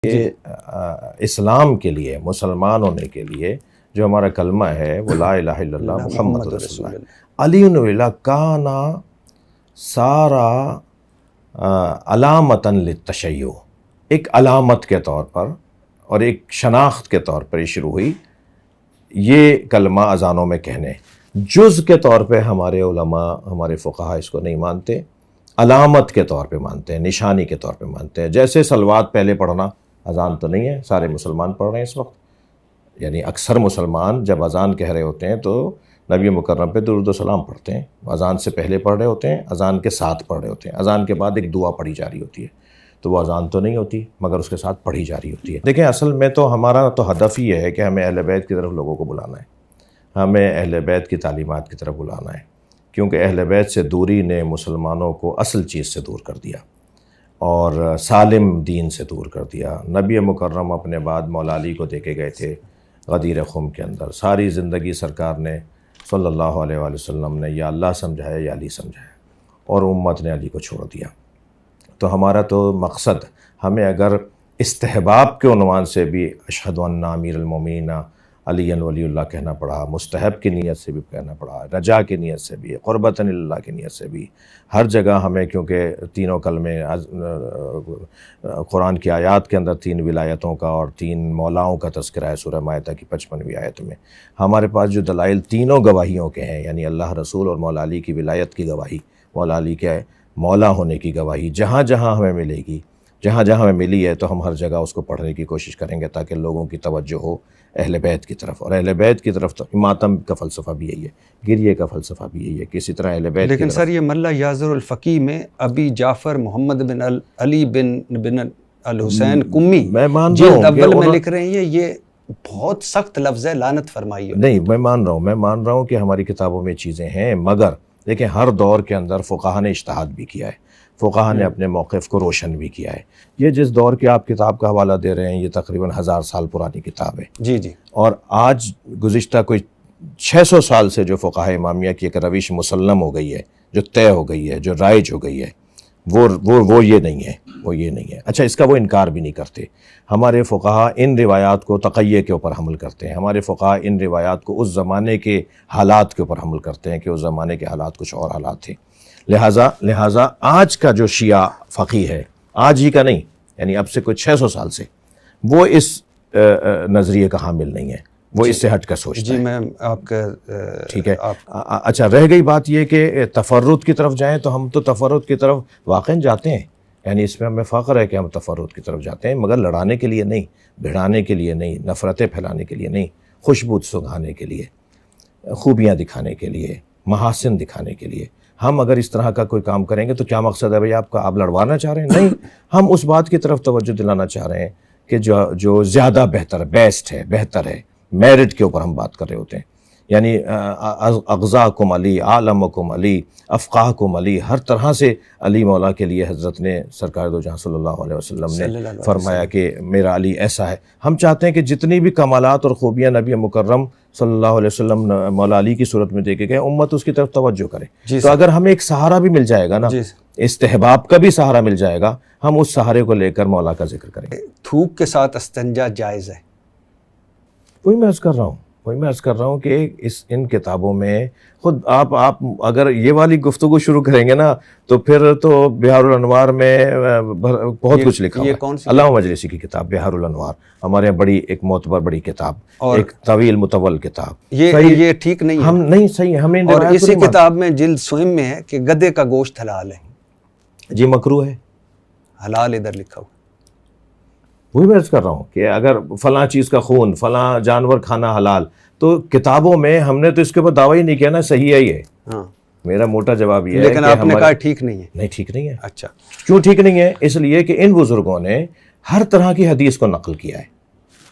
کہ اسلام کے لیے، مسلمان ہونے کے لیے جو ہمارا کلمہ ہے وہ لا الہ الا اللہ محمد رسول اللہ علی ولا کانا سارا علامتاً للتشیع، ایک علامت کے طور پر اور ایک شناخت کے طور پر یہ شروع ہوئی یہ کلمہ اذانوں میں کہنے۔ جز کے طور پہ ہمارے علماء، ہمارے فقہاء اس کو نہیں مانتے، علامت کے طور پہ مانتے ہیں، نشانی کے طور پہ مانتے ہیں۔ جیسے صلوات پہلے پڑھنا اذان تو نہیں ہے، سارے مسلمان پڑھ رہے ہیں اس وقت، یعنی اکثر مسلمان جب اذان کہہ رہے ہوتے ہیں تو نبی مکرم پہ درود و سلام پڑھتے ہیں، اذان سے پہلے پڑھ رہے ہوتے ہیں، اذان کے ساتھ پڑھ رہے ہوتے ہیں، اذان کے بعد ایک دعا پڑھی جا رہی ہوتی ہے، تو وہ اذان تو نہیں ہوتی مگر اس کے ساتھ پڑھی جا رہی ہوتی ہے۔ دیکھیں اصل میں تو ہمارا تو ہدف یہ ہے کہ ہمیں اہل بیت کی طرف لوگوں کو بلانا ہے، ہمیں اہل بیت کی تعلیمات کی طرف بلانا ہے، کیونکہ اہل بیت سے دوری نے مسلمانوں کو اصل چیز سے دور کر دیا اور سالم دین سے دور کر دیا۔ نبی مکرم اپنے بعد مولا علی کو دے کے گئے تھے غدیر خم کے اندر، ساری زندگی سرکار نے صلی اللہ علیہ وآلہ وسلم نے یا اللہ سمجھایا یا علی سمجھایا، اور امت نے علی کو چھوڑ دیا۔ تو ہمارا تو مقصد، ہمیں اگر استحباب کے عنوان سے بھی اشہد ان امیر المومنین علی ولی اللہ کہنا پڑا، مستحب کی نیت سے بھی کہنا پڑا، رجا کی نیت سے بھی، قربتاً اللہ کی نیت سے بھی، ہر جگہ ہمیں، کیونکہ تینوں کلمے قرآن کی آیات کے اندر 3 ولایتوں کا اور 3 مولاؤں کا تذکرہ ہے سورہ مائدہ کی 55ویں آیت میں۔ ہمارے پاس جو دلائل تینوں گواہیوں کے ہیں، یعنی اللہ رسول اور مولا علی کی ولایت کی گواہی، مولا علی کے مولا ہونے کی گواہی، جہاں جہاں ہمیں ملے گی، جہاں جہاں ہمیں ملی ہے تو ہم ہر جگہ اس کو پڑھنے کی کوشش کریں گے تاکہ لوگوں کی توجہ ہو اہل بیت کی طرف، اور اہل بیت کی طرف تو ماتم کا فلسفہ بھی یہی ہے، گریے کا فلسفہ بھی یہی ہے، کسی طرح اہل بیت۔ لیکن سر یہ ملا یازر الفقی میں ابی جعفر محمد بن علی بن الحسین قمی میں مان جلد اول میں لکھ رہے ہیں، یہ بہت سخت لفظ ہے، لعنت فرمائی ہے۔ نہیں، میں مان رہا ہوں کہ ہماری کتابوں میں چیزیں ہیں، مگر دیکھیں ہر دور کے اندر فقہا نے اجتہاد بھی کیا ہے، فقہا نے اپنے موقف کو روشن بھی کیا ہے۔ یہ جس دور کی آپ کتاب کا حوالہ دے رہے ہیں یہ تقریباً 1000 سال پرانی کتاب ہے، جی جی، اور آج گزشتہ کوئی 600 سال سے جو فقہا امامیہ کی ایک روش مسلم ہو گئی ہے، جو طے ہو گئی ہے، جو رائج ہو گئی ہے، وہ یہ نہیں ہے، وہ یہ نہیں ہے۔ اچھا، اس کا وہ انکار بھی نہیں کرتے۔ ہمارے فقہا ان روایات کو تقیہ کے اوپر حمل کرتے ہیں، ہمارے فقہا ان روایات کو اس زمانے کے حالات کے اوپر حمل کرتے ہیں کہ اس زمانے کے حالات کچھ اور حالات تھے۔ لہٰذا آج کا جو شیعہ فقی ہے، آج ہی کا نہیں، یعنی اب سے کوئی 600 سال سے، وہ اس نظریے کا حامل نہیں ہے، وہ اس سے ہٹ کر سوچتا ہے۔ جی میں آپ کا ٹھیک ہے۔ اچھا، رہ گئی بات یہ کہ تفرد کی طرف جائیں تو ہم تو تفرد کی طرف واقعاً جاتے ہیں، یعنی اس میں ہمیں فخر ہے کہ ہم تفرد کی طرف جاتے ہیں، مگر لڑانے کے لیے نہیں، بھڑانے کے لیے نہیں، نفرتیں پھیلانے کے لیے نہیں، خوشبو سنگھانے کے لیے، خوبیاں دکھانے کے لیے، محاسن دکھانے کے لیے۔ ہم اگر اس طرح کا کوئی کام کریں گے تو کیا مقصد ہے بھئی آپ کا؟ آپ لڑوانا چاہ رہے ہیں؟ نہیں، ہم اس بات کی طرف توجہ دلانا چاہ رہے ہیں کہ جو زیادہ بہتر، بیسٹ ہے، بہتر ہے، میرٹ کے اوپر ہم بات کر رہے ہوتے ہیں، یعنی اغزاکم علی، عالمکم علی، افقاہکم علی، ہر طرح سے علی مولا کے لیے حضرت نے سرکار دو جہاں صلی اللہ علیہ وسلم نے فرمایا کہ میرا علی ایسا ہے۔ ہم چاہتے ہیں کہ جتنی بھی کمالات اور خوبیاں نبی مکرم صلی اللہ علیہ وسلم مولا علی کی صورت میں دے کے گئے، امت اس کی طرف توجہ کرے۔ تو اگر ہمیں ایک سہارا بھی مل جائے گا نا، استحباب کا بھی سہارا مل جائے گا، ہم اس سہارے کو لے کر مولا کا ذکر کریں گے۔ تھوک کے ساتھ استنجا جائز ہے؟ وہی میں عرض کر رہا ہوں کہ ان کتابوں میں خود آپ اگر یہ والی گفتگو شروع کریں گے نا تو پھر تو بہار الانوار میں بہت کچھ لکھا ہوا ہے۔ علامہ مجلسی کی کتاب بہار الانوار، ہمارے بڑی ایک معتبر بڑی کتاب، ایک طویل مطول کتاب، یہ ٹھیک نہیں ہے، ہم نہیں صحیح، ہمیں اور اسی کتاب میں جلد سوئم میں ہے کہ گدے کا گوشت حلال ہے۔ جی مکروہ ہے، حلال ادھر لکھا ہوا۔ وہی میں عرض کر رہا ہوں کہ اگر فلاں چیز کا خون، فلاں جانور کھانا حلال، تو کتابوں میں ہم نے تو اس کے اوپر دعویٰ ہی نہیں کیا نا صحیح ہے یہ۔ ہاں، میرا موٹا جواب یہ ہے لیکن آپ نے کہا ٹھیک نہیں ہے۔ نہیں، ٹھیک نہیں ہے۔ اچھا، کیوں ٹھیک نہیں ہے؟ اس لیے کہ ان بزرگوں نے ہر طرح کی حدیث کو نقل کیا ہے۔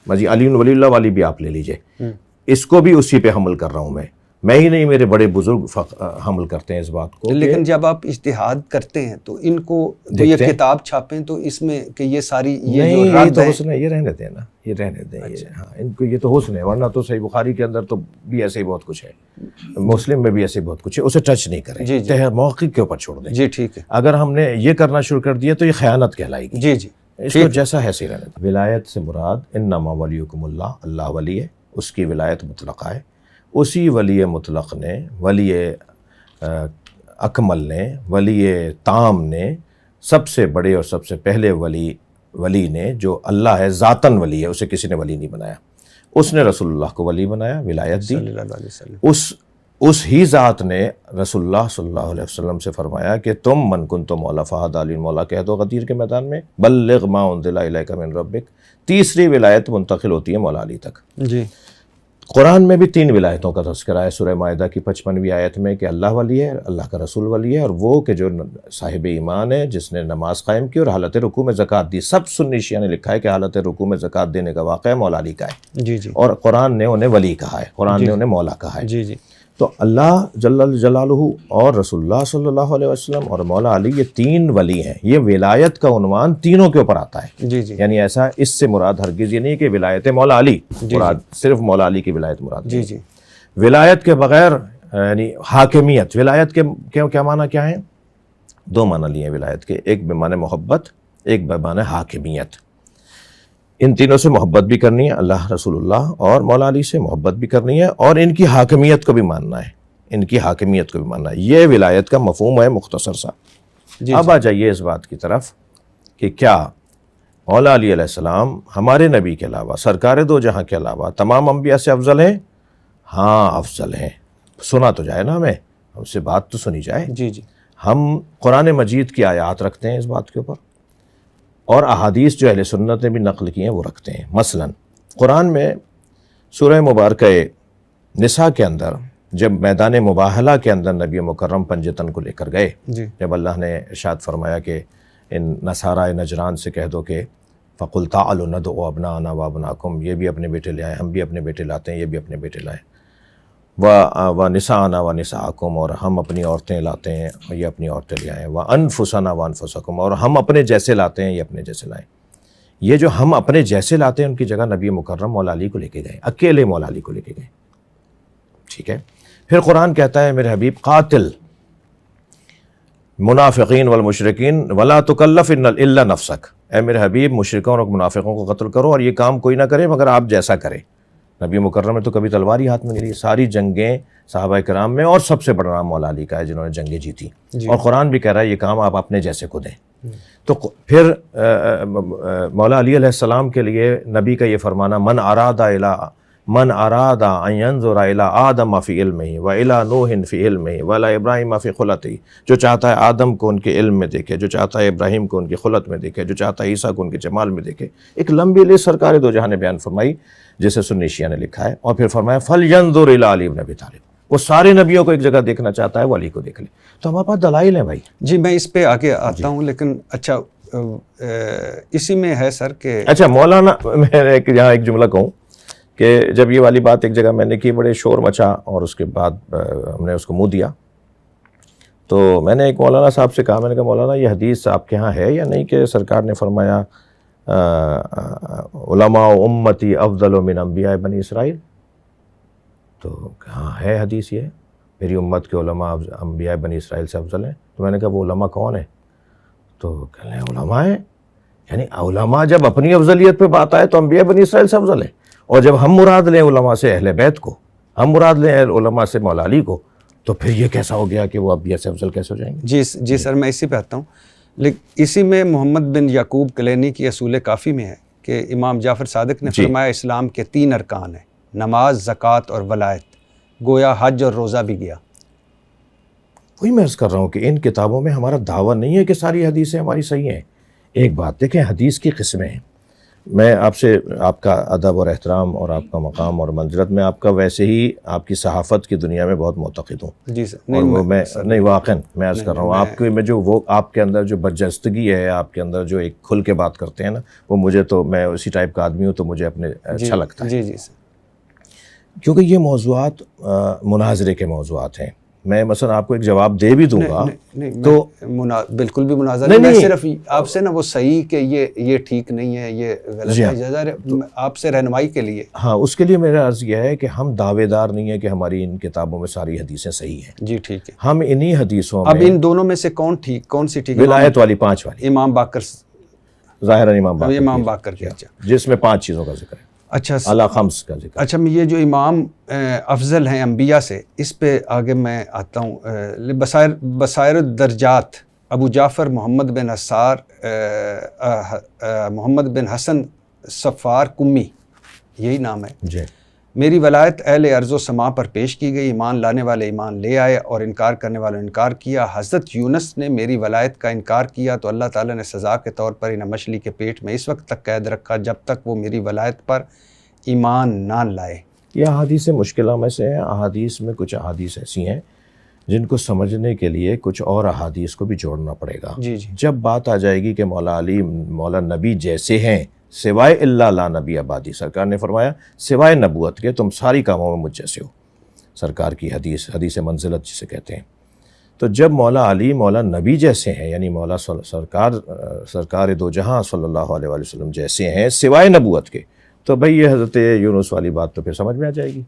مجھے علی ولی اللہ والی بھی آپ لے لیجئے، اس کو بھی اسی پہ حمل کر رہا ہوں میں ہی نہیں، میرے بڑے بزرگ حمل کرتے ہیں اس بات کو۔ لیکن جب آپ اجتہاد کرتے ہیں تو ان کو یہ کتاب چھاپیں تو اس میں کہ یہ ساری یہ تو حسن ہے، یہ رہنے دیں نا، یہ رہنے دیں، ہاں ان کو یہ تو حسن ہے، ورنہ تو صحیح بخاری کے اندر تو بھی ایسے ہی بہت کچھ ہے، مسلم میں بھی ایسے بہت کچھ ہے، اسے ٹچ نہیں کریں، موقع کے اوپر چھوڑ دیں۔ جی ٹھیک ہے۔ اگر ہم نے یہ کرنا شروع کر دیا تو یہ خیانت کہلائے گی۔ جی جی، اس کو جیسا ہے رہنے دیں۔ ولایت سے مراد انما ولیکم اللہ، اللہ ولی ہے، اس کی ولایت مطلقہ ہے۔ اسی ولی مطلق نے، ولی اکمل نے، ولی تام نے، سب سے بڑے اور سب سے پہلے ولی نے جو اللہ ہے، ذاتاً ولی ہے، اسے کسی نے ولی نہیں بنایا، اس نے رسول اللہ کو ولی بنایا، ولایت دی۔ صلی اللہ علیہ وسلم اس ہی ذات نے رسول اللہ صلی اللہ علیہ وسلم سے فرمایا کہ تم من کنتم مولا فہد علی مولا کہہ دو غدیر کے میدان میں، بلغ ما انزل الیک من ربک۔ تیسری ولایت منتقل ہوتی ہے مولا علی تک۔ جی قرآن میں بھی 3 ولایتوں کا تذکرہ ہے سورہ مائدہ کی 55ویں آیت میں کہ اللہ ولی ہے، اللہ کا رسول ولی ہے، اور وہ کہ جو صاحب ایمان ہے، جس نے نماز قائم کی اور حالت رکوع میں زکوٰۃ دی۔ سب سنی شیعہ نے لکھا ہے کہ حالت رکوع میں زکوٰۃ دینے کا واقعہ مولا علی کا ہے، جی جی اور قرآن نے انہیں ولی کہا ہے، قرآن نے انہیں مولا کہا ہے۔ جی جی تو اللہ جل جلالہ اور رسول اللہ صلی اللہ علیہ وسلم اور مولا علی، یہ 3 ولی ہیں۔ یہ ولایت کا عنوان تینوں کے اوپر آتا ہے، جی جی یعنی ایسا اس سے مراد ہرگز یہ نہیں کہ ولایت مولا علی مراد، صرف مولا علی کی ولایت مراد جی نہیں۔ جی ولایت کے بغیر یعنی حاکمیت، ولایت کے کیا معنی کیا ہیں؟ 2 معنی لیے ہیں ولایت کے، ایک بمعنی محبت، ایک بمعنی حاکمیت۔ ان تینوں سے محبت بھی کرنی ہے، اللہ، رسول اللہ اور مولا علی سے محبت بھی کرنی ہے، اور ان کی حاکمیت کو بھی ماننا ہے، ان کی حاکمیت کو بھی ماننا ہے۔ یہ ولایت کا مفہوم ہے مختصر سا۔ جی اب آ جائیے اس بات کی طرف کہ کیا مولا علی علیہ السلام ہمارے نبی کے علاوہ، سرکار دو جہاں کے علاوہ تمام انبیاء سے افضل ہیں؟ ہاں افضل ہیں۔ سنا تو جائے نا، ہم سے بات تو سنی جائے۔ جی جی ہم قرآن مجید کی آیات رکھتے ہیں اس بات کے اوپر، اور احادیث جو اہل سنت نے بھی نقل کی ہیں وہ رکھتے ہیں۔ مثلا قرآن میں سورہ مبارکہ نساء کے اندر جب میدان مباہلہ کے اندر نبی مکرم پنجتن کو لے کر گئے، جی جب اللہ نے ارشاد فرمایا کہ ان نصارى نجران سے کہہ دو کہ فَقُلْ تَعَالُوا نَدْعُوا أَبْنَاءَنَا وَأَبْنَاءَكُمْ، یہ بھی اپنے بیٹے لے آئیں، ہم بھی اپنے بیٹے لاتے ہیں، یہ بھی اپنے بیٹے لائیں، وَنِسَاءَنَا وَنِسَاءَكُمْ، اور ہم اپنی عورتیں لاتے ہیں، یہ اپنی عورتیں لے آئیں، وَأَنفُسَنَا وَأَنفُسَكُمْ، اور ہم اپنے جیسے لاتے ہیں، یہ اپنے جیسے لائیں۔ یہ جو ہم اپنے جیسے لاتے ہیں ان کی جگہ نبی مکرم مولا علی کو لے کے گئے، اکیلے مولا علی کو لے کے گئے، ٹھیک ہے۔ پھر قرآن کہتا ہے میرے حبیب قاتل منافقین والمشرکین ولا تکلف الا نفسک، اے میرے حبیب مشرکوں اور منافقوں کو قتل کرو اور یہ کام کوئی نہ کرے مگر آپ جیسا کرے۔ نبی مکرم نے تو کبھی تلوار ہی ہاتھ میں نہیں لی، ساری جنگیں صحابہ کرام میں، اور سب سے بڑا نام مولا علی کا ہے جنہوں نے جنگیں جیتی، اور قرآن بھی کہہ رہا ہے یہ کام آپ اپنے جیسے کو دیں۔ تو پھر مولا علی علیہ السلام کے لیے نبی کا یہ فرمانا من اراد ان ينظر الى آدم فی علمہ والى نوح فی علمہ والى ابراہیم فی خلتہ، جو چاہتا ہے آدم کو ان کے علم میں دیکھے، جو چاہتا ہے ابراہیم کو ان کی خلت میں دیکھے، جو چاہتا ہے عیسیٰ کو ان کے جمال میں دیکھے، ایک لمبی لسٹ سرکار دو جہاں نے بیان فرمائی جسے سنی شیعہ نے لکھا ہے، اور پھر فرمایا فَلْيَنظُرْ إِلَىٰ عَلِي بْنِ أَبِي طالب، وہ سارے نبیوں کو ایک جگہ دیکھنا چاہتا ہے، وہ علی کو دیکھ لے۔ تو ہمارے پاس دلائل ہیں بھائی۔ جی میں اس پہ آگے آتا ہوں، لیکن اچھا اسی میں ہے سر کہ اچھا مولانا، میں یہاں ایک جملہ کہوں کہ جب یہ والی بات ایک جگہ میں نے کی، بڑے شور مچا، اور اس کے بعد ہم نے اس کو منہ دیا، تو میں نے ایک مولانا صاحب سے کہا، میں نے کہا مولانا یہ حدیث آپ کے ہاں ہے یا نہیں کہ سرکار نے فرمایا علماء امتی افضل من انبیاء بنی اسرائیل؟ تو ہاں ہے حدیث، یہ میری امت کے علماء انبیاء بنی اسرائیل سے افضل ہیں۔ تو میں نے کہا وہ علماء کون ہیں؟ تو کہہ رہے ہیں علماء ہیں، یعنی علماء جب اپنی افضلیت پہ بات آئے تو انبیاء بنی اسرائیل سے افضل ہیں، اور جب ہم مراد لیں علماء سے اہل بیت کو، ہم مراد لیں علماء سے مولا علی کو، تو پھر یہ کیسا ہو گیا کہ وہ انبیاء سے افضل کیسے ہو جائیں گے؟ جی سر میں اسی پہ آتا ہوں، لیکن اسی میں محمد بن یعقوب کلینی کی اصول کافی میں ہے کہ امام جعفر صادق نے فرمایا اسلام کے 3 ارکان ہیں، نماز، زکوٰۃ اور ولایت، گویا حج اور روزہ بھی گیا۔ وہی میں عرض کر رہا ہوں کہ ان کتابوں میں ہمارا دعویٰ نہیں ہے کہ ساری حدیثیں ہماری صحیح ہیں۔ ایک بات دیکھیں، حدیث کی قسمیں ہیں، میں آپ سے، آپ کا ادب اور احترام اور آپ کا مقام اور منزلت، میں آپ کا ویسے ہی آپ کی صحافت کی دنیا میں بہت معتقد ہوں، جی سر، اور وہ میں نہیں واقعاً میں عرض کر رہا ہوں آپ کے میں جو وہ آپ کے اندر جو برجستگی ہے، آپ کے اندر جو ایک کھل کے بات کرتے ہیں نا، وہ مجھے تو، میں اسی ٹائپ کا آدمی ہوں تو مجھے اپنے اچھا لگتا ہے، جی جی سر، کیونکہ یہ موضوعات مناظرے کے موضوعات ہیں۔ میں مثلا آپ کو ایک جواب دے بھی دوں گا تو بالکل بھی مناظرہ نہیں، میں صرف آپ سے نا وہ صحیح کہ یہ ٹھیک نہیں ہے، یہ غلط ہے، آپ سے رہنمائی کے لیے، ہاں اس کے لیے میرا عرض یہ ہے کہ ہم دعوے دار نہیں ہیں کہ ہماری ان کتابوں میں ساری حدیثیں صحیح ہیں۔ جی ٹھیک ہے، ہم انہی حدیثوں میں، اب ان دونوں میں سے کون سی ٹھیک ہے؟ ولایت والی 5 والی، امام باقر ظاہراً امام باقر امام باقر کی. اچھا جس میں 5 چیزوں کا ذکر ہے. اچھا اعلیٰ خمس کا ذکر. اچھا یہ جو امام افضل ہیں انبیاء سے، اس پہ آگے میں آتا ہوں. بصائر الدرجات ابو جعفر محمد بن حسار محمد بن حسن صفار کمی، یہی نام ہے. جی. میری ولایت اہل ارض و سما پر پیش کی گئی، ایمان لانے والے ایمان لے آئے اور انکار کرنے والوں نے انکار کیا. حضرت یونس نے میری ولایت کا انکار کیا تو اللہ تعالیٰ نے سزا کے طور پر انہیں مچھلی کے پیٹ میں اس وقت تک قید رکھا جب تک وہ میری ولایت پر ایمان نہ لائے. یہ احادیث مشکلہ میں سے ہیں. احادیث میں کچھ احادیث ایسی ہیں جن کو سمجھنے کے لیے کچھ اور احادیث کو بھی جوڑنا پڑے گا. جی جی. جب بات آ جائے گی کہ مولا علی مولا نبی جیسے ہیں سوائے اللہ لا نبی آبادی، سرکار نے فرمایا سوائے نبوت کے تم ساری کاموں میں مجھ جیسے ہو. سرکار کی حدیث منزلت جسے کہتے ہیں. تو جب مولا علی مولا نبی جیسے ہیں، یعنی مولا سرکار دو جہاں صلی اللہ علیہ وسلم جیسے ہیں سوائے نبوت کے، تو بھئی یہ حضرت یونس والی بات تو پھر سمجھ میں آ جائے گی.